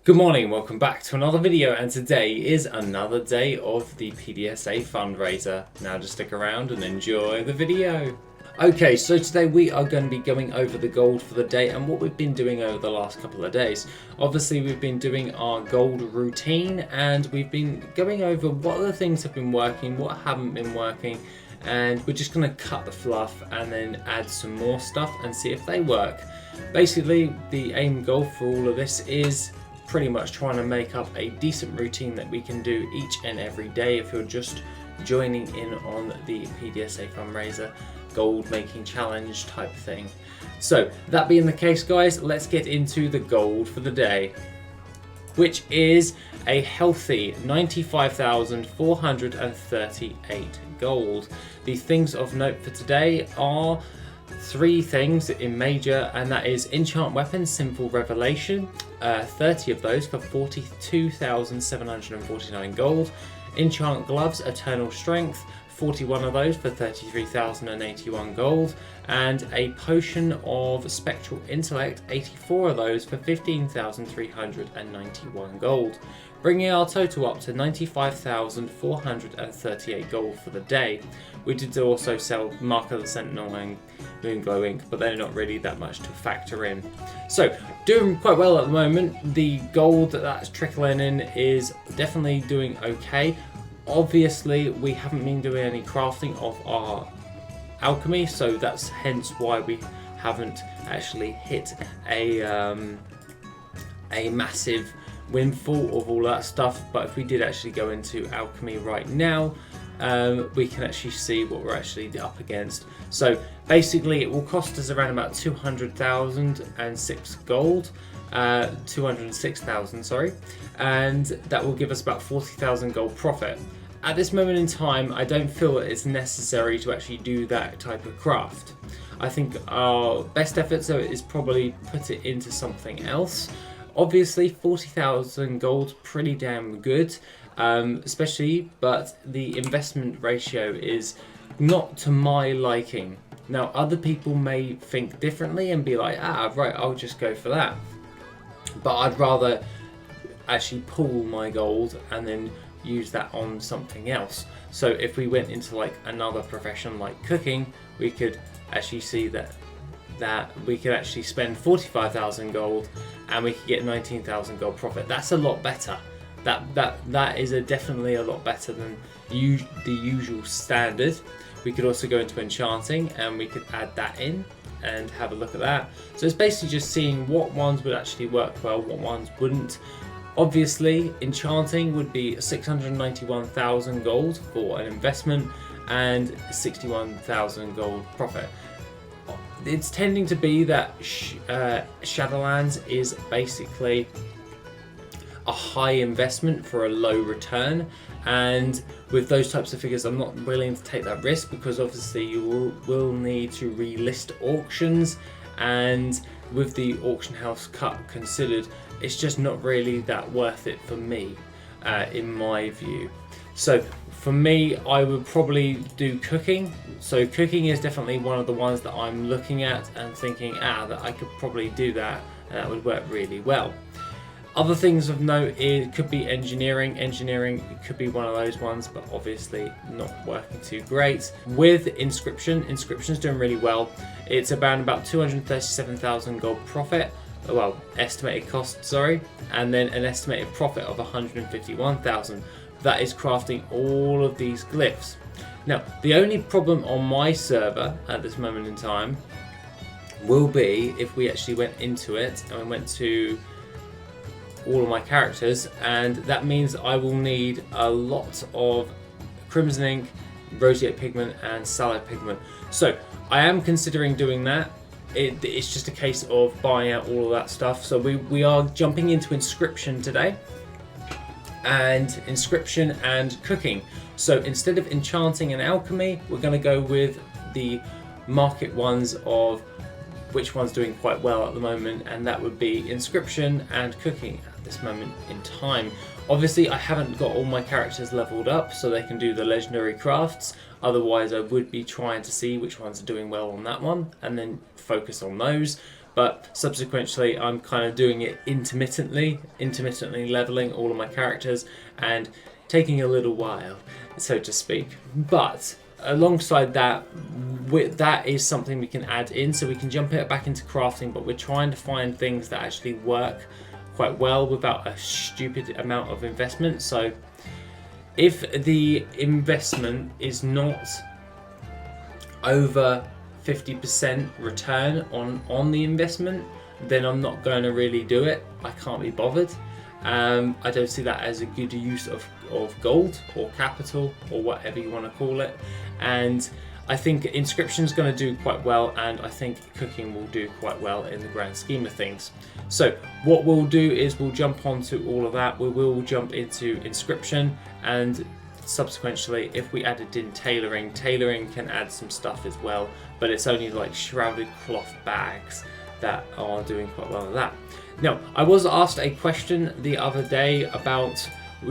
Good morning, welcome back to another video, and today is another day of the PDSA fundraiser. Now just stick around and enjoy the video. Okay, so today we are going to be going over the gold for the day and what we've been doing over the last couple of days. Obviously we've been doing our gold routine and we've been going over what other things have been working, what haven't been working, and we're just going to cut the fluff and then add some more stuff and see if they work. Basically the aim goal for all of this is pretty much trying to make up a decent routine that we can do each and every day if you're just joining in on the PDSA fundraiser gold making challenge type thing. So that being the case, guys, let's get into the gold for the day, which is a healthy 95,438 gold. The things of note for today are three things in major, and that is enchant weapons simple revelation, 30 of those for 42,749 gold, enchant gloves eternal strength, 41 of those for 33,081 gold, and a potion of spectral intellect, 84 of those for 15,391 gold, bringing our total up to 95,438 gold for the day. We did also sell Mark of the Sentinel and Moonglow ink, but they're not really that much to factor in. So doing quite well at the moment. The gold that's trickling in is definitely doing okay. Obviously we haven't been doing any crafting of our alchemy, so that's hence why we haven't actually hit a massive windfall of all that stuff. But if we did actually go into alchemy right now, we can actually see what we're actually up against. So basically it will cost us around about 200,006 gold, 206,000 sorry, and that will give us about 40,000 gold profit. At this moment in time, I don't feel it's necessary to actually do that type of craft. I think our best effort is probably put it into something else. Obviously 40,000 gold pretty damn good, especially, but the investment ratio is not to my liking. Now other people may think differently and be like, right, I'll just go for that, but I'd rather actually pool my gold and then use that on something else. So if we went into like another profession like cooking, we could actually see that we could actually spend 45,000 gold and we could get 19,000 gold profit. That's a lot better. That is definitely a lot better than the usual standard. We could also go into enchanting and we could add that in and have a look at that. So it's basically just seeing what ones would actually work well, what ones wouldn't. Obviously enchanting would be 691,000 gold for an investment and 61,000 gold profit. It's tending to be that Shadowlands is basically a high investment for a low return, and with those types of figures I'm not willing to take that risk, because obviously you will need to relist auctions, and with the auction house cut considered, it's just not really that worth it for me, in my view. So for me, I would probably do cooking. So cooking is definitely one of the ones that I'm looking at and thinking, that I could probably do that and that would work really well. Other things of note, it could be engineering. Engineering could be one of those ones, but obviously not working too great. With inscription's doing really well. It's about 237,000 gold profit. Well, estimated cost, sorry, and then an estimated profit of 151,000. That is crafting all of these glyphs. Now, the only problem on my server at this moment in time will be if we actually went into it and we went to all of my characters, and that means I will need a lot of crimson ink, roseate pigment and salad pigment. So I am considering doing that. It's just a case of buying out all of that stuff. So we are jumping into inscription today, and inscription and cooking. So instead of enchanting and alchemy, we're going to go with the market ones of which one's doing quite well at the moment, and that would be inscription and cooking at this moment in time. Obviously I haven't got all my characters leveled up so they can do the legendary crafts, otherwise I would be trying to see which ones are doing well on that one and then focus on those. but subsequently I'm kind of doing it intermittently leveling all of my characters and taking a little while, so to speak. But alongside that, that is something we can add in, so we can jump it back into crafting, but we're trying to find things that actually work quite well without a stupid amount of investment. So if the investment is not over 50% return on the investment, then I'm not going to really do it. I can't be bothered. I don't see that as a good use of gold or capital or whatever you want to call it. And I think Inscription's going to do quite well, and I think Cooking will do quite well in the grand scheme of things. So what we'll do is we'll jump onto all of that. We will jump into Inscription, and subsequently if we added in tailoring can add some stuff as well, but it's only like shrouded cloth bags that are doing quite well with that. Now, I was asked a question the other day about,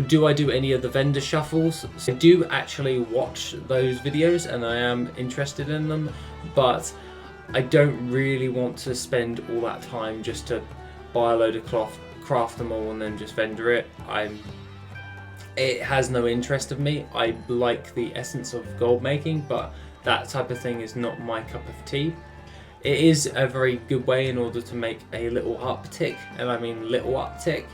do I do any of the vendor shuffles? So I do actually watch those videos and I am interested in them, but I don't really want to spend all that time just to buy a load of cloth, craft them all and then just vendor it. It has no interest of me. I like the essence of gold making, but that type of thing is not my cup of tea. It is a very good way in order to make a little uptick, and I mean little uptick,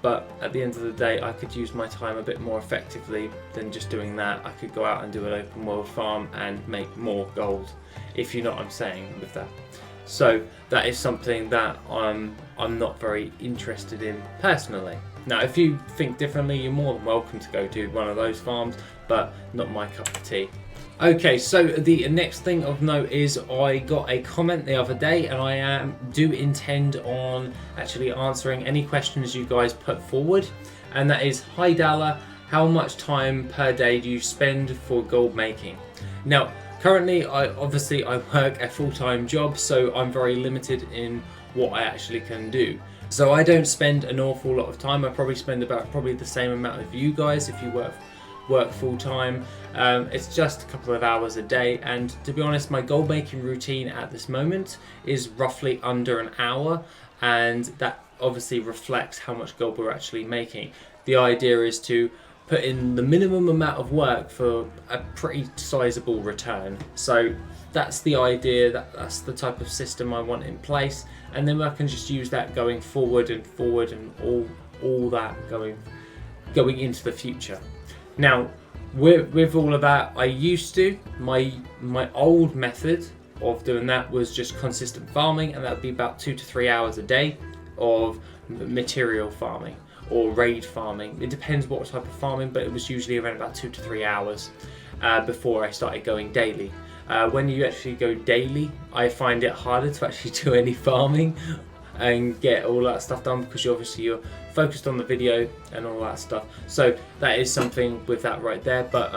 but at the end of the day I could use my time a bit more effectively than just doing that. I could go out and do an open world farm and make more gold, if you know what I'm saying with that. So that is something that I'm not very interested in personally. Now if you think differently, you're more than welcome to go do one of those farms, but not my cup of tea. Okay, so the next thing of note is I got a comment the other day, and I do intend on actually answering any questions you guys put forward, and that is, hi Dala, how much time per day do you spend for gold making? Now currently I work a full-time job, so I'm very limited in what I actually can do. So I don't spend an awful lot of time. I probably spend about the same amount of you guys if you work full-time. It's just a couple of hours a day, and to be honest, my gold making routine at this moment is roughly under an hour, and that obviously reflects how much gold we're actually making. The idea is to put in the minimum amount of work for a pretty sizable return. So that's the idea, that's the type of system I want in place, and then I can just use that going forward and all that going into the future. Now, with all of that, I used to, my old method of doing that was just consistent farming, and that would be about 2 to 3 hours a day of material farming or raid farming. It depends what type of farming, but it was usually around about 2 to 3 hours before I started going daily. When you actually go daily, I find it harder to actually do any farming and get all that stuff done, because you're focused on the video and all that stuff. So that is something with that right there. But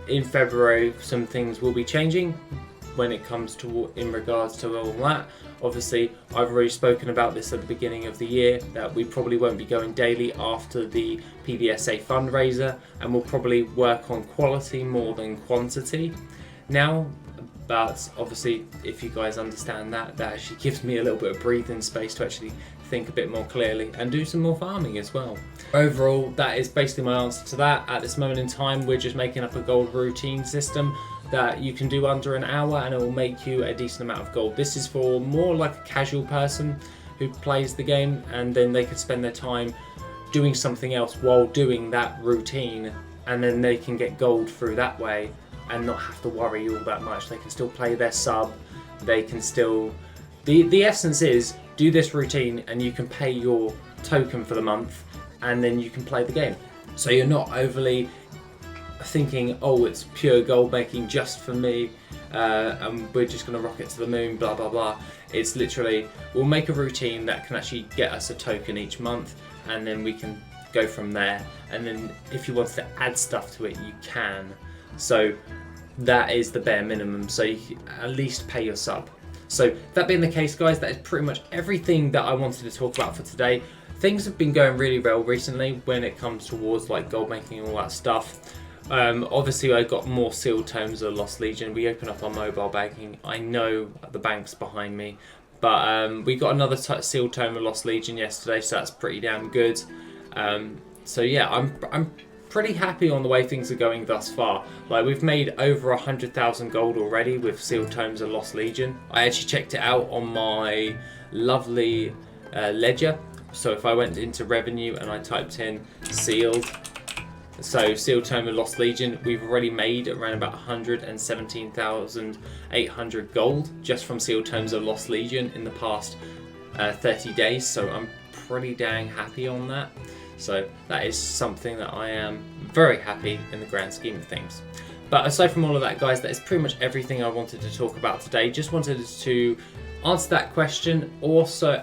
in February, some things will be changing when it comes to in regards to all that. Obviously, I've already spoken about this at the beginning of the year, that we probably won't be going daily after the PBSA fundraiser, and we'll probably work on quality more than quantity now. But obviously, if you guys understand that actually gives me a little bit of breathing space to actually think a bit more clearly and do some more farming as well. Overall, that is basically my answer to that. At this moment in time, we're just making up a gold routine system that you can do under an hour, and it will make you a decent amount of gold. This is for more like a casual person who plays the game, and then they could spend their time doing something else while doing that routine, and then they can get gold through that way and not have to worry all that much. They can still play their sub, they can still... The essence is, do this routine and you can pay your token for the month, and then you can play the game. So you're not overly thinking, oh, it's pure gold making just for me, and we're just going to rocket to the moon, blah blah blah. It's literally, we'll make a routine that can actually get us a token each month, and then we can go from there. And then if you want to add stuff to it, you can. So that is the bare minimum, so you can at least pay your sub. So that being the case, guys, that is pretty much everything that I wanted to talk about for today. Things have been going really well recently when it comes towards like gold making and all that stuff. Obviously I got more sealed tomes of Lost Legion. We open up our mobile banking. I know the bank's behind me, But we got another sealed tome of Lost Legion yesterday, so that's pretty damn good. So yeah, I'm pretty happy on the way things are going thus far. Like, we've made over 100,000 gold already with sealed tomes of Lost Legion. I actually checked it out on my lovely ledger. So if I went into revenue and I typed in sealed, so sealed tome of Lost Legion, we've already made around about 117,800 gold just from sealed tomes of Lost Legion in the past 30 days. So I'm pretty dang happy on that. So that is something that I am very happy in the grand scheme of things. But aside from all of that, guys, that is pretty much everything I wanted to talk about today. Just wanted to answer that question, also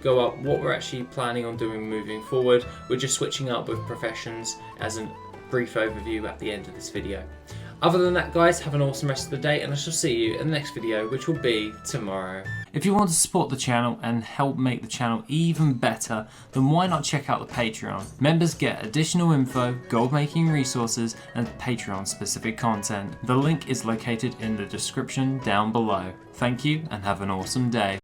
go up what we're actually planning on doing moving forward. We're just switching up with professions as a brief overview at the end of this video. Other than that, guys, have an awesome rest of the day, and I shall see you in the next video, which will be tomorrow. If you want to support the channel and help make the channel even better, then why not check out the Patreon? Members get additional info, gold making resources, and Patreon specific content. The link is located in the description down below. Thank you and have an awesome day.